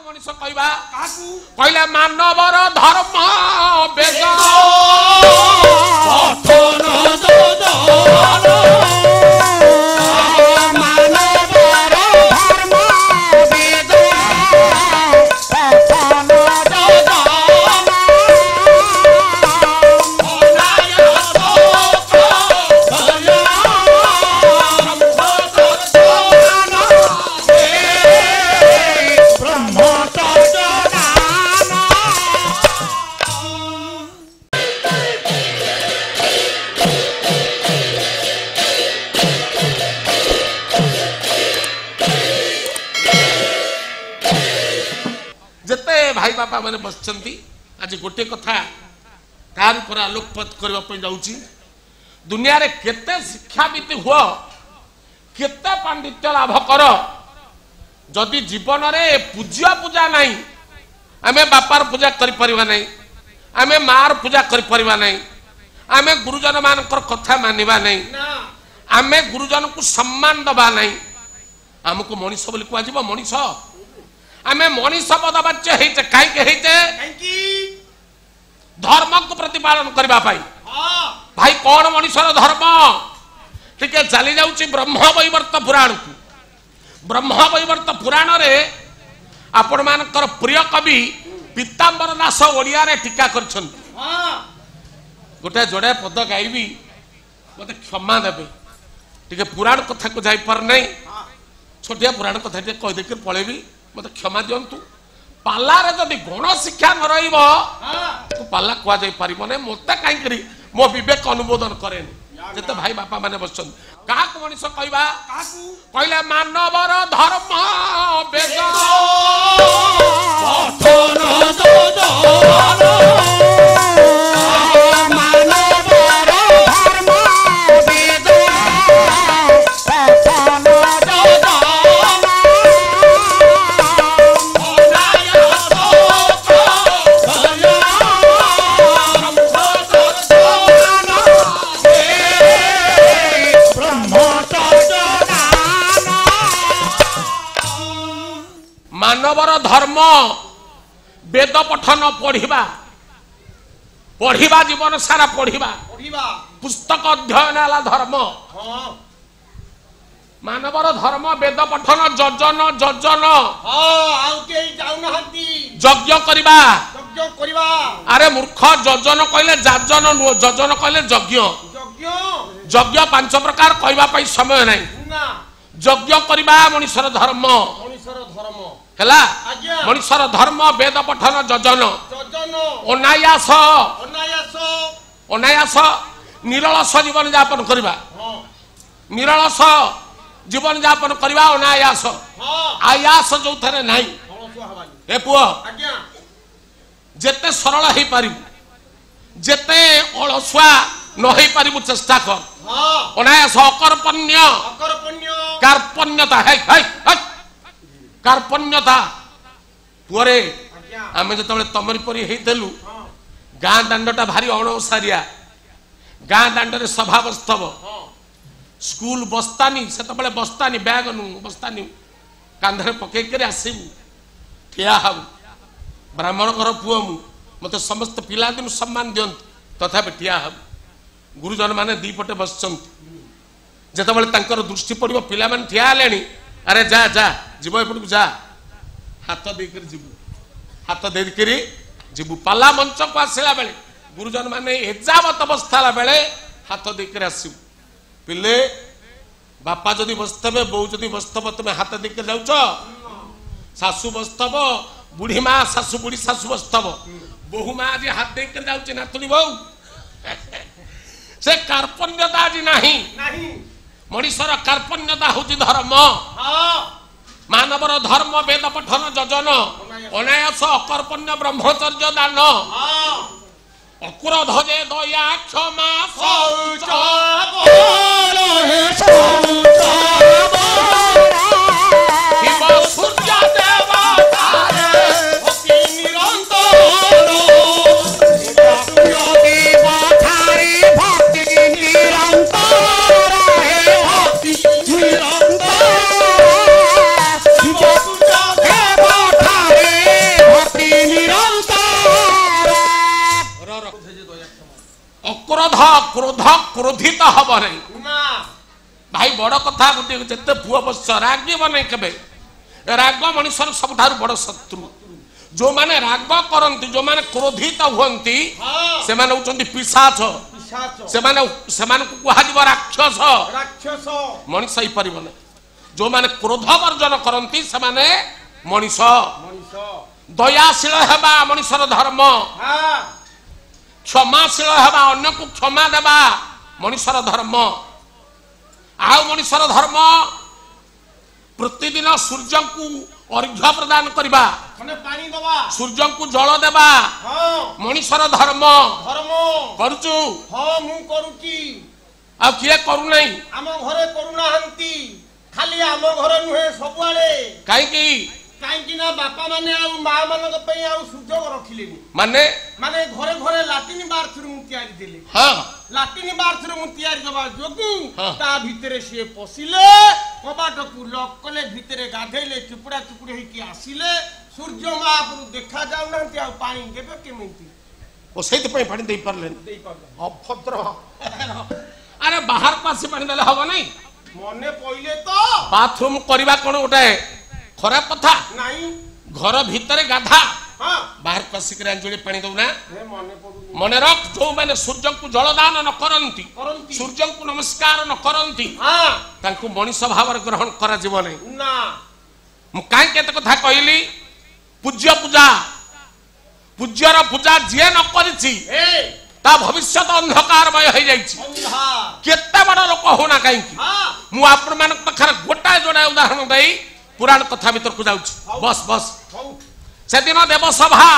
मनीष कहवा कहले मानवर धर्म वेद भाई बापा मैंने बसचंती आज गोटे कथा तार पर आलोकपात करने जाऊँगी दुनिया रे केते शिक्षाविद हुआ केते पांडित्य लाभ कर जदि जीवन रे पूज्य पूजा नहीं आमे बापार पूजा करि परिबा नहीं आमे मार पूजा करि परिबा नहीं आमे गुरुजन मानकर कथा मानिबा नहीं आमे गुरुजन को सम्मान दबा नहीं हमको मनीष बोली कुआ जीव मनीष आमे मनीष पदवाच्य हेते काई के हेते धर्म को प्रतिपालन करबा पाई भाई कौन मनीषर धर्म टिके चली जाउची ब्रह्म वैवर्त पुराण को ब्रह्म वैवर्त पुराण रे आपण मानकर प्रिय कवि पीतांबर दास ओडिया रे टीका करछन गोटे जोड़े पद गाइबी मते क्षमा देबे टिके पुराण कथा को जाई पर नहीं छोटिया पुराण कथा टे कह देके पळेबी मत क्षमा दिंतु पालार जदि गण शिक्षा न रहिबो तो पाला कुआ जाई परिबो नै मते काई करी मो विवेक अनुमोदन करेनी जते भाई बापा माने बसछन काक मनीष कहबा कहले मानवर धर्म वेद मानवर धर्म वेद पठन पढ़िबा पढ़िबा जीवन सारा पढ़िबा पुस्तक अध्ययन आला धर्म मानवर धर्म वेद पठन जजन जजन यज्ञ करिबा अरे मूर्ख जजन कहले जाजन नु जजन कहले यज्ञ यज्ञ पांच प्रकार कहबा पई समय नहीं यज्ञ करिबा मनुष्यर धर्म हेला मनुष्यर धर्म वेद पठन जजन अनायास अनायास निरलस जीवन यापन करबा निरलस जीवन यापन करबा अनायास आयास जो थरे नाही ए पुओ जेते सरल हे पारिबु जेते अलसुआ न हे पारिबु चेष्टा कर अनायास अकर्पण्य कार्पण्यता है कार्पण्यता पुरे आमे जतबे तमरी परी हेतेलु गाँ दांडटा भारी अणसारिया गाँ दांडरे सभा बस्तव स्कूल बस्तानी सेतबे बस्तानी बैग नु बस्तानी कांधरे पके करे आसीबु ठिया हबु ब्राह्मण घर पुओ मु मते समस्त पिला दिन सम्मान दियंत तथापि ठिया हबु गुरुजन माने दी पटे बसचंत जतबे तांकर दृष्टि पड़िबो पिला माने ठिया लेनी अरे जा जा जीव एपटू जा हाथ देकर जीवु हाथ देकर जीवु पाला मंच को आसला बेले गुरुजन माने एजावत अवस्था बेले हाथ देकर आसू पिले बापा जदि बसतबे बो जदि बसतब तुम हाथ देकर जाउछ सासू बसतब बुढ़ी माँ सासू बुढ़ी सासू बसतब बहु माँ आज हाथ देकर जाउछ नातुनी बहु से कार्पण्यता आज नाही मनीषर कार्पण्यता होची धर्म मानवर धर्म वेद पठन जजन अनायास अकर्पण्य ब्रह्मचर्य दान अक्रोध जे दया क्षमा क्रोध क्रोधित हब नहीं भाई बड़ कथा गोटे जिते पुआ बस रागब नहीं केवे राग मनुष्य सबुठ बड़ शत्रु जो माने राग करती जो माने क्रोधित हुंती से माने होचंती पिशाच से माने कह राक्षस मनीष ही पार जो माने क्रोध वर्जन करती से माने मनीष दयाशील हेबा मनुष्यर धर्म क्षमाशील हेबा अन्य को क्षमा देबा मनुष्यर धर्म आउ मनुष्यर धर्म प्रतिदिन सूर्य को अर्घ्य प्रदान करबा सूर्य को जल देबा मनुष्यर धर्म करूचु मु करूची आ किए करू नहीं आम घरे करूना हंती खाली आम घरे नुहे सबुआले काई की काई ना बापा माने आ मां मानक पई आ सुजोग रखिलेनी माने माने घरे घरे लाटिन बाथरूम तयारी देले हां लाटिन बाथरूम तयारी करबा जोगु ता भितरे से पसिले कबाट को लॉक कले भितरे गाधेले चुपड़ा चुपड़ी होई की आसिले सूर्य महापुर देखा जाउ नंती आ पानी देबे केमिति ओ सेति पई पानी देई परलेन अभद्र अरे बाहर पासे पानी देले हबो नहीं मने पहिले तो बाथरूम करबा कोन उठे खराब कथा नहीं घर भितरे गाधा हां बाहर पसिक अंजली पानी दउना हे मने पडु मन रख जो माने सूर्य को जल दान न करंती सूर्य को नमस्कार न करंती हां तांको मनुष्य भाव ग्रहण करा जीव नहीं ना मु काई केते कथा कहली पूज्य पूजा पूज्यर पूजा जे न करिछि ए ता भविष्यत अंधकारमय हो जाइछि केते बड़ लोक होना काई मु आपण मान पखर गोटा जोड़ा उदाहरण देई पुराण कथा भीतर को जाउछि बस बस से दिन देव सभा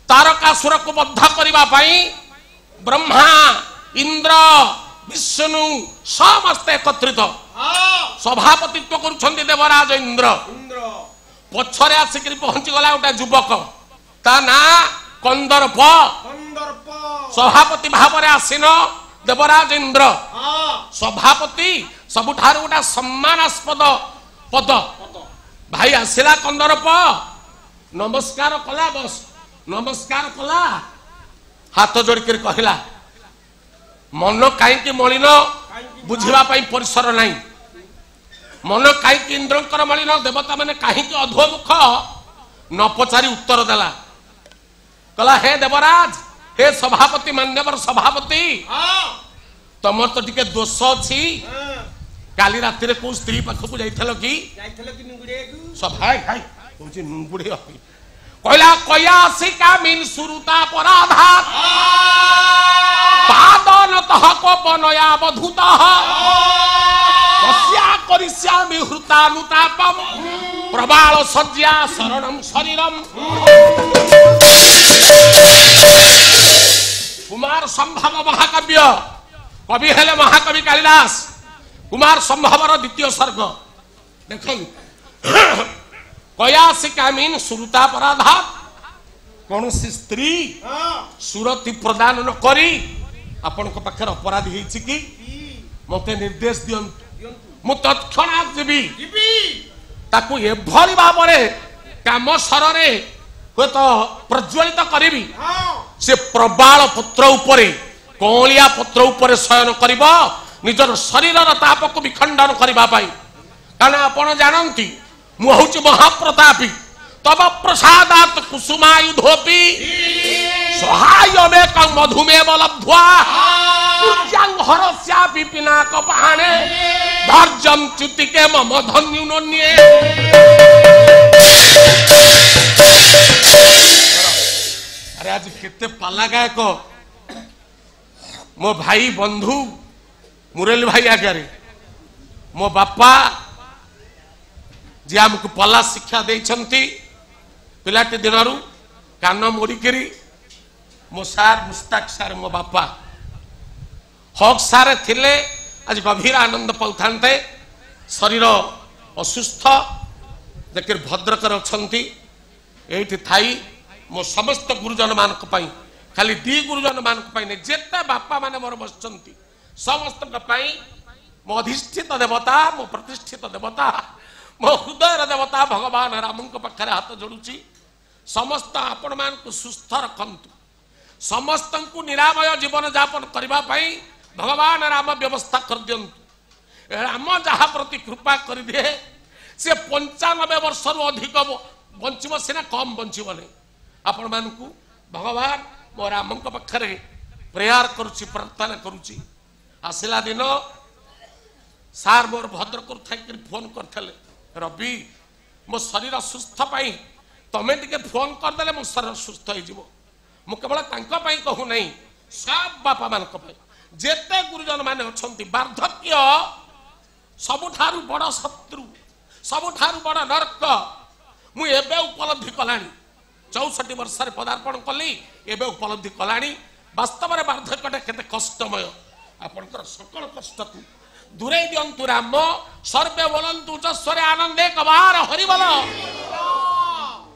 तारकासुर को बद्ध करबा पई ब्रह्मा इंद्र विष्णु समस्त एकत्रित सभापतित्व करुछन्ति देवराज इंद्र पछरे आसिक पहुंची गला गोटा युवक ता ना कंदर्प सभापति भाव में आसीन देवराज इंद्र सभापति सबुठार गोटा सम्मानास्पद पद भाई आसला कंदर्प नमस्कार कला बस नमस्कार कला हाथ जोड़कर कहला मन कहीं मलिन बुझा परिसर नहीं मन कहीं इंद्रकर मलिन देवता मैंने कहीं अधोमुख न पचारि उत्तर देला कहला हे देवराज हे सभापति मान्यवर सभापति तमर तो टिके दोष अछि काली राति रे को स्त्री पाख को जाइथलो कि नुंगुडे सभाय भाई कोची नुंगुडे कहला कयासिका मिन सुरुता पराधा पादनतः कोपनया बधुतः कस्या करिष्यामि हृतानुतापम प्रबाल सज्जा शरणं शरीरम कुमार संभव महाकाव्य कवि हेले महाकवि कालिदास कुमार संभवर द्वितीय सर्ग देखन कयासिकामीन सुरता पराधा कौन सी स्त्री सुरति प्रदान न करी आपण को पाखर अपराधी हेछि कि मते निर्देश दियंतु मु तत्क्षणात जीवी ताकू एभली भाबरे काम सररे को तो प्रज्वलित करी से प्रबाल पत्र उपरे कौलिया पत्र उपरे शयन करिबा निजर शरीर ताप को विखंडन करबा पाई कारण आपण जानंती मु होछि महाप्रतापी तब प्रसादात कुसुमायुधोपी सहायमे क मधुमेव लब्ध्वा पूज्यं हरस्या पिपिना कपाणे धर्जं च्युतिके मम धन्युनन्ये अरे आज केते पाला गायक मो भाई बंधु मुरली भाई आगे मो बापा जी आमको पला शिक्षा देइछंती पिलाटी दिनरू कान मोड़िकी मो सार मुस्ताक सार मो बापा हक सारे थिले आज गभीर आनंद पाउथान्ते शरीर असुस्थ देखिर भद्रकर अछंती एठी थाई मो समस्त गुरुजन मानक पई खाली दी गुरुजन मानक पई ने जेता बापा माने मोर बसचंती समस्त पई मो अधिष्ठित देवता मो प्रतिष्ठित देवता मो हृदय देवता भगवान राम पाखे हाथ जोड़ुची समस्त आपण मान को सुस्थ रखंतु समस्त को निरामय जीवन यापन करने भगवान राम व्यवस्था कर दियंतु। राम जहा प्रति कृपा कर दिए से 95 वर्ष अधिक बंचब सीना कम बंचब नहीं। आपण मानू भगवान मो राम पाखे प्रेयर करुच्ची प्रार्थना करुच्ची। आसला दिन सार मोर भद्रक फोन करते रवि मो शरीर सुस्थ पाई तमें टे फोन करदे मो शरीर सुस्थ हो। मु केवल कहू नहीं सब बापा मान जेते गुरुजन माने अच्छी वार्धक्य सबुठारु बड़ शत्रु सबुठारु बड़ नरक मु एबे उपलब्धि कलानी 64 वर्ष पदार्पण कली एबे उपलब्धि कलानी वास्तव में वार्धक्यटा केते कष्टमय। आपनकर सकल कष्ट को दूरे दियंतु राम सर्वे बोलंतु उच्चस्वरे आनंदे कबार हरिबल।